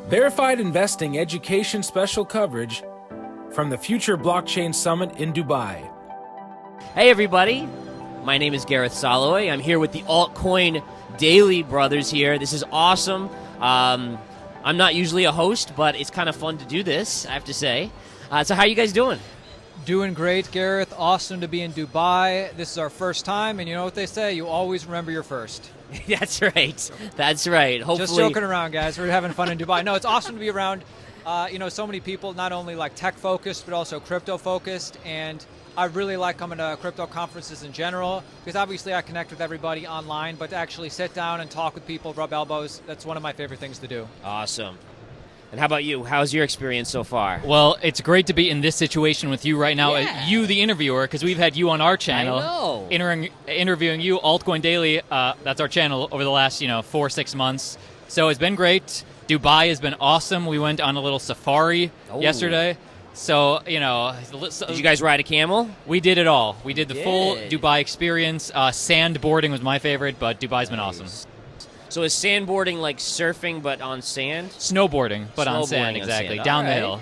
Verified investing education special coverage from the Future Blockchain Summit in Dubai. Hey everybody, my name is Gareth Soloway. I'm here with the Altcoin Daily brothers here. This is awesome. I'm not usually a host, but it's kind of fun to do this, I have to say. So how you guys doing? Doing great, Gareth. Awesome to be in Dubai. This is our first time, and you know what they say, you always remember your first. That's right. That's right. Hopefully. Just joking around, guys. We're having fun in Dubai. No, it's awesome to be around, so many people, not only like tech-focused, but also crypto-focused, and I really like coming to crypto conferences in general, because obviously I connect with everybody online, but to actually sit down and talk with people, rub elbows, that's one of my favorite things to do. Awesome. And how about you? How's your experience so far? Well, it's great to be in this situation with you right now. Yeah. You, the interviewer, because we've had you on our channel. I know. Interviewing you, Altcoin Daily. That's our channel over the last 4-6 months. So it's been great. Dubai has been awesome. We went on a little safari yesterday. So, Did you guys ride a camel? We did it all. We did the full Dubai experience. Sandboarding was my favorite, but Dubai's been awesome. So is sandboarding like surfing but on sand? Snowboarding, but on sand, exactly. Down the hill.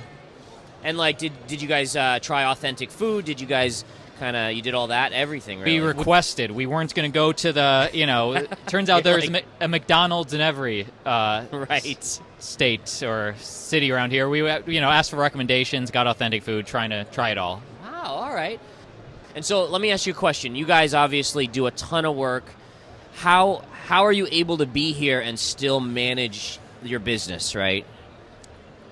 And did you guys try authentic food? Did you guys you did all that, everything, really? We requested. We weren't going to go to the, turns out there's a McDonald's in every state or city around here. We, asked for recommendations, got authentic food, trying to try it all. Wow, all right. And so let me ask you a question. You guys obviously do a ton of work. How are you able to be here and still manage your business, right?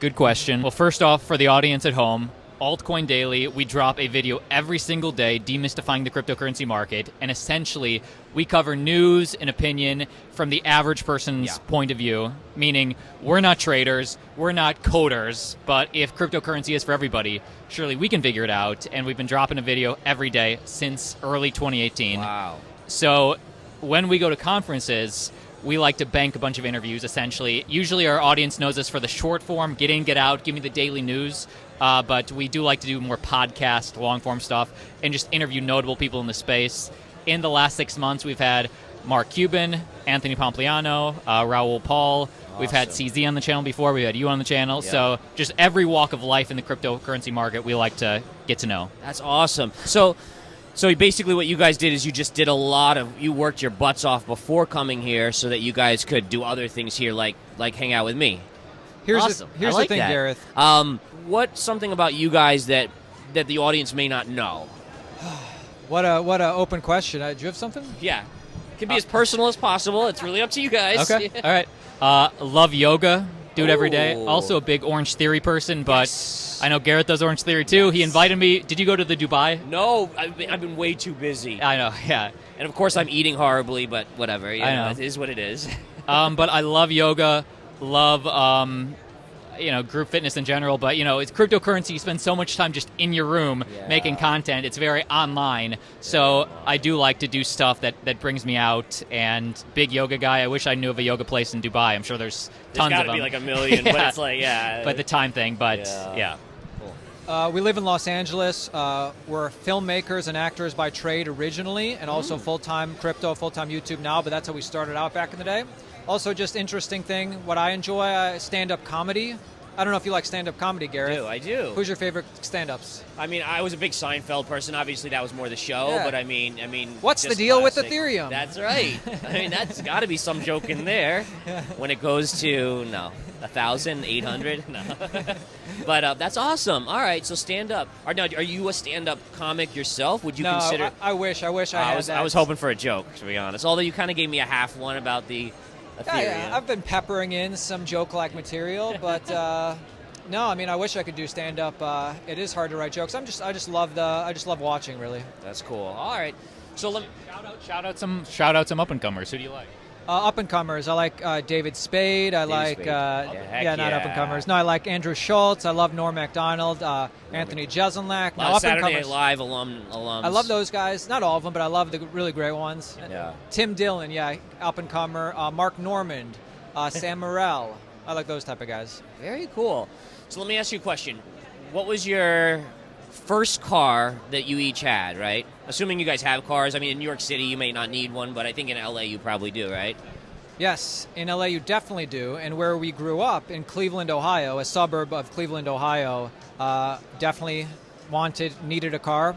Good question. Well, first off, for the audience at home, Altcoin Daily, we drop a video every single day demystifying the cryptocurrency market, and essentially we cover news and opinion from the average person's point of view, meaning we're not traders, we're not coders, but if cryptocurrency is for everybody, surely we can figure it out, and we've been dropping a video every day since early 2018. Wow. So when we go to conferences, we like to bank a bunch of interviews, essentially. Usually our audience knows us for the short form, get in, get out, give me the daily news. But we do like to do more podcast, long-form stuff, and just interview notable people in the space. In the last 6 months, we've had Mark Cuban, Anthony Pompliano, Raul Paul. Awesome. We've had CZ on the channel before. We've had you on the channel. Yeah. So just every walk of life in the cryptocurrency market we like to get to know. That's awesome. So basically what you guys did is you worked your butts off before coming here so that you guys could do other things here, like hang out with me. Here's awesome. the thing, that. Gareth. What's something about you guys that the audience may not know? What a open question. Do you have something? Yeah. It can be as personal as possible. It's really up to you guys. Okay. All right. Love yoga. Do it every day. Also a big Orange Theory person, but I know Gareth does Orange Theory too. Yes. He invited me. Did you go to the Dubai? No, I've been way too busy. I know, yeah. And of course I'm eating horribly, but whatever. I know. It is what it is. But I love yoga, love group fitness in general, but it's cryptocurrency. You spend so much time just in your room making content. It's very online. So I do like to do stuff that brings me out, and big yoga guy. I wish I knew of a yoga place in Dubai. I'm sure there's tons of them. There's got to be like a million, but it's like, But the time thing, but yeah. We live in Los Angeles. We're filmmakers and actors by trade originally, and also full-time crypto, full-time YouTube now, but that's how we started out back in the day. Also, just interesting thing, what I enjoy, stand-up comedy. I don't know if you like stand-up comedy, Gareth. I do. Who's your favorite stand-ups? I mean, I was a big Seinfeld person. Obviously, that was more the show, but I mean, what's the deal with Ethereum? That's right. I mean, that's got to be some joke in there. When it goes to 1,800, no. But that's awesome. All right, so stand-up. Are you a stand-up comic yourself? Would you consider? I wish I had that. I was hoping for a joke, to be honest. Although you kind of gave me a half one about the Ethereum. Yeah, I've been peppering in some joke-like material, but no, I mean, I wish I could do stand-up. It is hard to write jokes. I just love watching, really. That's cool. All right, so let me shout out some up and comers. Who do you like? Up and comers. I like David Spade. I like not up and comers. No, I like Andrew Schultz. I love Norm Macdonald. Anthony Jeselnik. No, Saturday Night Live alums. I love those guys. Not all of them, but I love the really great ones. Yeah. Tim Dillon. Up and comer. Mark Normand. Sam Morrell. I like those type of guys. Very cool. So let me ask you a question. What was your first car that you each had, right? Assuming you guys have cars. I mean, in New York City, you may not need one, but I think in LA you probably do, right? Yes, in LA you definitely do. And where we grew up, in Cleveland, Ohio, a suburb of Cleveland, Ohio, definitely needed a car.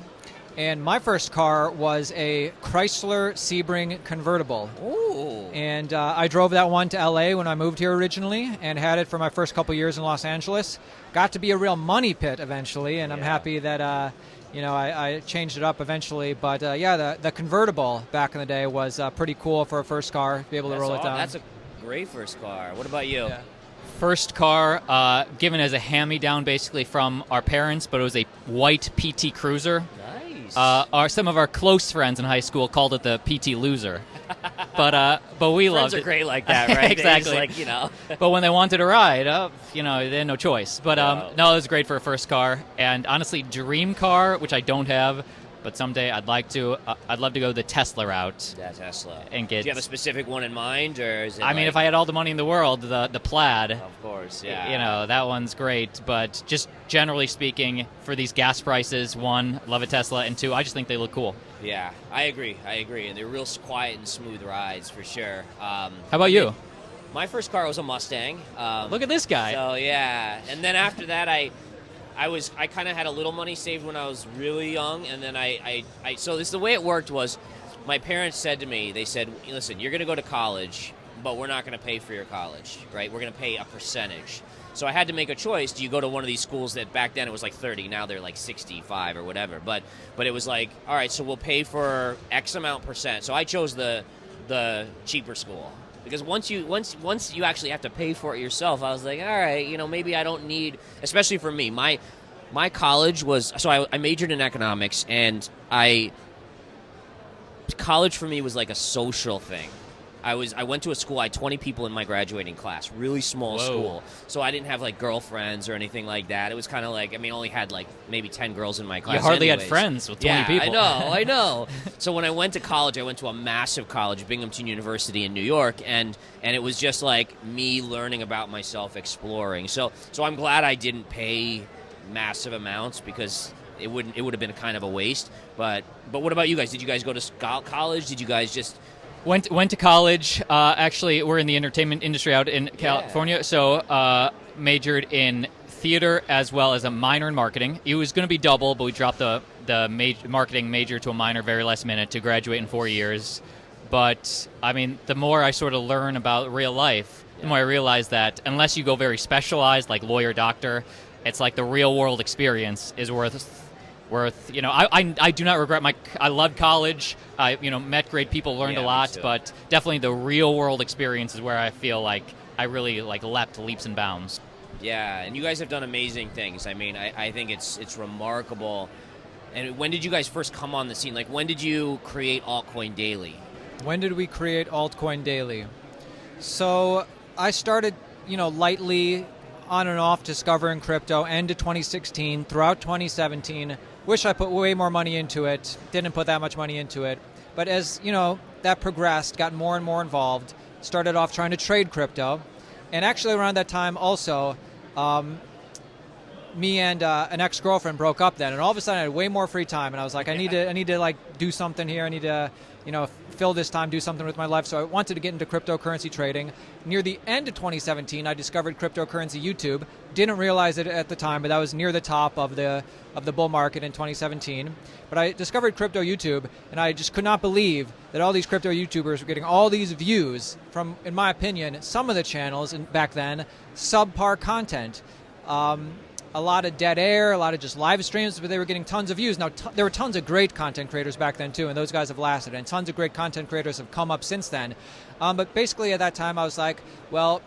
And my first car was a Chrysler Sebring convertible. Ooh. And I drove that one to LA when I moved here originally and had it for my first couple years in Los Angeles. Got to be a real money pit eventually, and I'm happy that I changed it up eventually. But the convertible back in the day was pretty cool for a first car, to be able to roll it down. That's a great first car. What about you? Yeah. First car given as a hand-me-down basically from our parents, but it was a white PT Cruiser. Nice. Some of our close friends in high school called it the PT Loser, but we loved it. Friends are great like that, right? Exactly. They just, But when they wanted to ride, they had no choice. But no, it was great for a first car. And honestly, dream car, which I don't have, but someday I'd like to. I'd love to go the Tesla route. Yeah, Tesla. And get. Do you have a specific one in mind, or is it? I mean, if I had all the money in the world, the Plaid. Of course, yeah. That one's great. But just generally speaking, for these gas prices, one, love a Tesla, and two, I just think they look cool. Yeah, I agree, and they're real quiet and smooth rides for sure. How about you? My first car was a Mustang. Look at this guy. So yeah, and then after that, I kind of had a little money saved when I was really young, and then so the way it worked was, my parents said to me, they said, listen, you're going to go to college, but we're not going to pay for your college, right? We're going to pay a percentage. So I had to make a choice. Do you go to one of these schools that back then it was like 30, now they're like 65 or whatever. But it was like, all right, so we'll pay for X amount percent. So I chose the cheaper school. Because once you actually have to pay for it yourself, I was like, all right, maybe I don't need, especially for me. My college was, so I majored in economics, and college for me was like a social thing. I went to a school, I had 20 people in my graduating class, really small school. So I didn't have like girlfriends or anything like that. It was kind of like, I only had like maybe 10 girls in my class. You hardly anyways. had friends with 20 people. I know. So when I went to college, I went to a massive college, Binghamton University in New York, and it was just like me learning about myself, exploring. So I'm glad I didn't pay massive amounts, because it would have been kind of a waste. But what about you guys? Did you guys go to college? Did you guys just... Went to college. Actually, we're in the entertainment industry out in California, so majored in theater as well as a minor in marketing. It was going to be double, but we dropped the marketing major to a minor very last minute to graduate in 4 years. But, the more I sort of learn about real life, the more I realize that unless you go very specialized, like lawyer, doctor, it's like the real-world experience is worth. I do not regret I loved college. I met great people, learned a lot, but definitely the real world experience is where I feel like I really leapt leaps and bounds. Yeah, and you guys have done amazing things. I think it's remarkable. And when did you guys first come on the scene? Like, when did you create Altcoin Daily? When did we create Altcoin Daily? So I started, lightly on and off discovering crypto end of 2016, throughout 2017. Wish I put way more money into it. Didn't put that much money into it. But as, that progressed, got more and more involved, started off trying to trade crypto. And actually around that time also, me and an ex-girlfriend broke up then. And all of a sudden I had way more free time. And I was like, I need to do something here. I need to, fill this time, do something with my life. So I wanted to get into cryptocurrency trading. Near the end of 2017, I discovered cryptocurrency YouTube. Didn't realize it at the time, but that was near the top of the bull market in 2017. But I discovered crypto YouTube, and I just could not believe that all these crypto YouTubers were getting all these views from, in my opinion, some of the channels back then, subpar content. A lot of dead air, a lot of just live streams, but they were getting tons of views. Now, there were tons of great content creators back then, too, and those guys have lasted, and tons of great content creators have come up since then. But basically, at that time, I was like, well,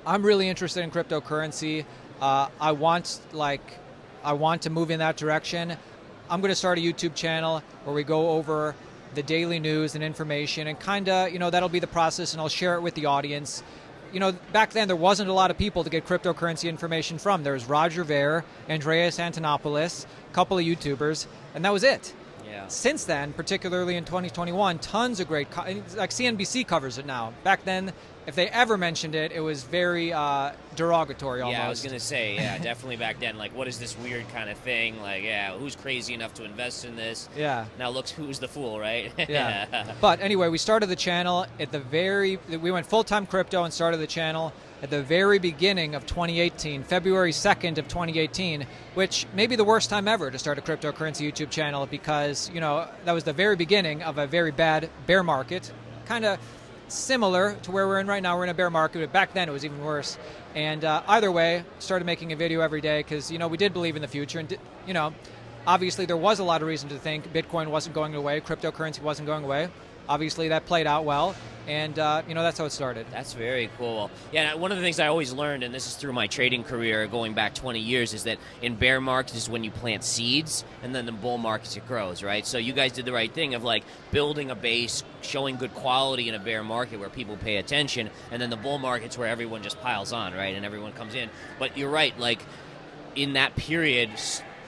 I'm really interested in cryptocurrency. I want to move in that direction. I'm going to start a YouTube channel where we go over the daily news and information, and kind of, that'll be the process, and I'll share it with the audience. Back then there wasn't a lot of people to get cryptocurrency information from. There was Roger Ver, Andreas Antonopoulos, a couple of YouTubers, and that was it. Yeah. Since then, particularly in 2021, tons of great, like CNBC covers it now. Back then, if they ever mentioned it, it was very derogatory almost. Yeah, I was going to say, yeah, definitely back then. Like, what is this weird kind of thing? Like, yeah, who's crazy enough to invest in this? Yeah. Now looks who's the fool, right? Yeah. But anyway, we started the channel we went full-time crypto and started the channel at the very beginning of 2018, February 2nd of 2018, which may be the worst time ever to start a cryptocurrency YouTube channel because, that was the very beginning of a very bad bear market. Kind of similar to where we're in right now. We're in a bear market, but back then it was even worse. And either way, started making a video every day because, we did believe in the future. And, obviously there was a lot of reason to think Bitcoin wasn't going away, cryptocurrency wasn't going away. Obviously that played out well. And, that's how it started. That's very cool. Yeah, one of the things I always learned, and this is through my trading career going back 20 years, is that in bear markets is when you plant seeds, and then in bull markets it grows, right? So you guys did the right thing of, like, building a base, showing good quality in a bear market where people pay attention, and then the bull market's where everyone just piles on, right, and everyone comes in. But you're right, like, in that period,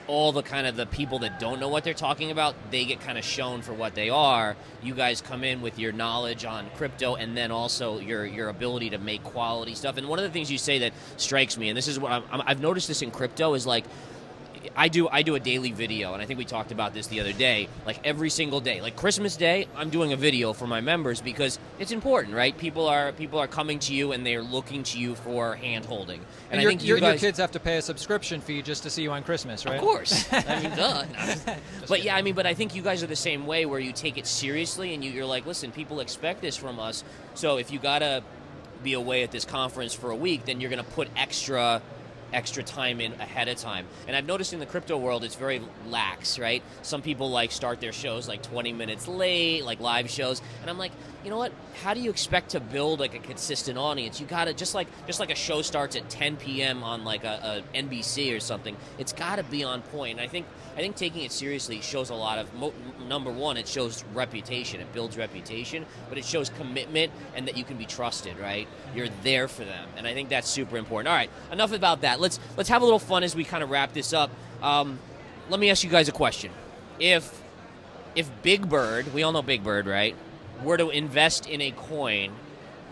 all the kind of the people that don't know what they're talking about, they get kind of shown for what they are. You guys come in with your knowledge on crypto and then also your ability to make quality stuff. And one of the things you say that strikes me, and this is what I've noticed this in crypto, is like, I do a daily video, and I think we talked about this the other day, like every single day. Like Christmas Day, I'm doing a video for my members because it's important, right? People are coming to you and they're looking to you for hand-holding. And I think your kids have to pay a subscription fee just to see you on Christmas, right? Of course. I mean, duh. But yeah, but I think you guys are the same way where you take it seriously and you're like, listen, people expect this from us. So if you got to be away at this conference for a week, then you're going to put extra time in ahead of time. And I've noticed in the crypto world it's very lax, right? Some people like start their shows like 20 minutes late, like live shows, and I'm like, you know what, how do you expect to build like a consistent audience? You gotta just like a show starts at 10 p.m. on like a NBC or something, it's gotta be on point. And I think taking it seriously shows a lot of number one, it shows reputation, it builds reputation, but it shows commitment and that you can be trusted, right? You're there for them, and I think that's super important. All right, enough about that. Let's have a little fun as we kind of wrap this up. Let me ask you guys a question. If Big Bird, we all know Big Bird, right, were to invest in a coin,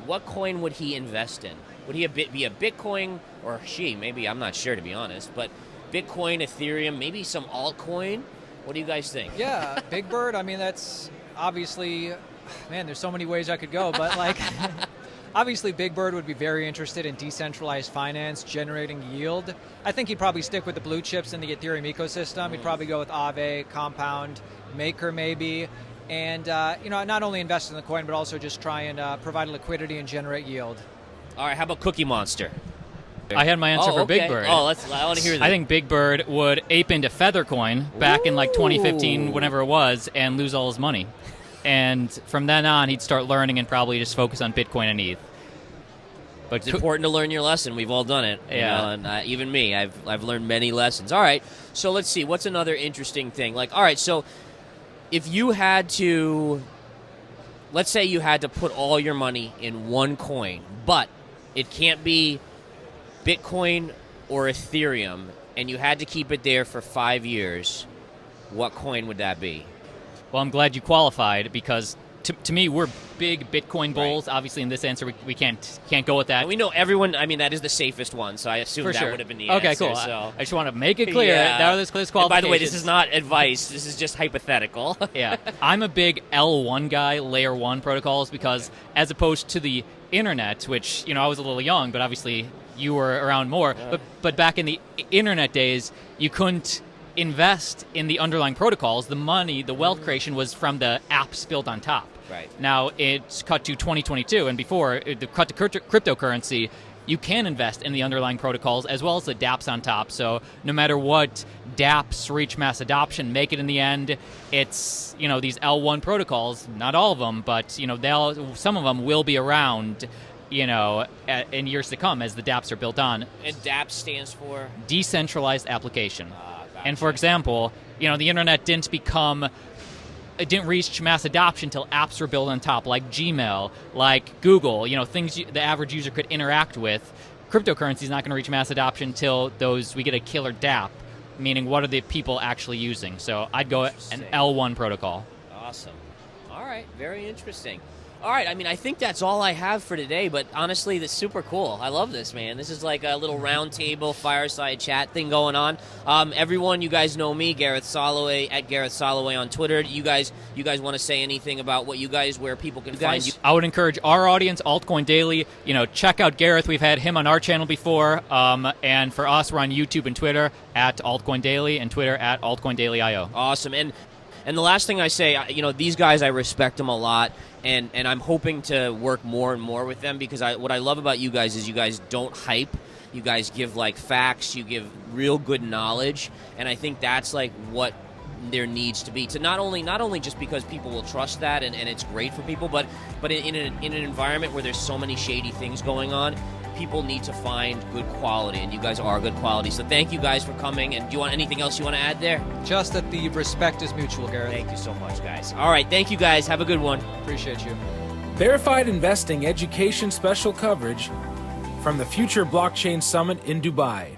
what coin would he invest in? Would he be a Bitcoin, or she? Maybe, I'm not sure, to be honest, but Bitcoin, Ethereum, maybe some altcoin? What do you guys think? Yeah, Big Bird, I mean, that's obviously, man, there's so many ways I could go, but like, obviously Big Bird would be very interested in decentralized finance, generating yield. I think he'd probably stick with the blue chips in the Ethereum ecosystem. He'd probably go with Aave, Compound, Maker maybe, and not only invest in the coin, but also just try and provide liquidity and generate yield. All right, how about Cookie Monster? I had my answer for okay. Big Bird. I want to hear that. I think Big Bird would ape into Feathercoin back in like 2015, whenever it was, and lose all his money. And from then on, he'd start learning and probably just focus on Bitcoin and ETH. But it's important to learn your lesson. We've all done it. Yeah. And even me, I've learned many lessons. All right, so let's see. What's another interesting thing? Like, all right, so if you had to, let's say you had to put all your money in one coin, but it can't be Bitcoin or Ethereum, and you had to keep it there for 5 years, what coin would that be? Well, I'm glad you qualified because to me, we're big Bitcoin bulls. Right. Obviously, in this answer, we can't go with that. And we know everyone. I mean, that is the safest one, so I assume for that sure would have been the answer. answer. Okay, cool. So. I just want to make it clear. Yeah. That was clear qualifications. And by the way, this is not advice. This is just hypothetical. Yeah, I'm a big L1 guy, layer 1 protocols, because as opposed to the internet, which I was a little young, but obviously you were around more. Yeah. But back in the internet days, you couldn't invest in the underlying protocols. The money, the wealth creation was from the apps built on top. Right. Now it's cut to 2022, and before the cut to cryptocurrency, you can invest in the underlying protocols as well as the dApps on top. So no matter what dApps reach mass adoption, make it in the end, it's these L1 protocols. Not all of them, but some of them will be around. In years to come as the dApps are built on. And dApps stands for? Decentralized application. Gotcha. And for example, the internet didn't reach mass adoption until apps were built on top, like Gmail, like Google, things the average user could interact with. Cryptocurrency is not going to reach mass adoption until we get a killer dApp, meaning what are the people actually using. So I'd go an L1 protocol. Awesome. All right, very interesting. All right, I mean, I think that's all I have for today, but honestly, that's super cool. I love this, man. This is like a little round table, fireside chat thing going on. Everyone, you guys know me, Gareth Soloway, at Gareth Soloway on Twitter. You guys want to say anything about where people can find you? I would encourage our audience, Altcoin Daily, check out Gareth. We've had him on our channel before. And for us, we're on YouTube and Twitter at Altcoin Daily and Twitter at Altcoin Daily IO. Awesome. And the last thing I say, these guys, I respect them a lot, and I'm hoping to work more and more with them because what I love about you guys is you guys don't hype. You guys give, like, facts. You give real good knowledge, and I think that's, like, what there needs to be. To not only just because people will trust that and it's great for people, but in an environment where there's so many shady things going on, people need to find good quality, and you guys are good quality. So thank you guys for coming, and do you want anything else you want to add there? Just that the respect is mutual, Gareth. Thank you so much, guys. All right, thank you guys. Have a good one. Appreciate you. Verified Investing Education Special Coverage from the Future Blockchain Summit in Dubai.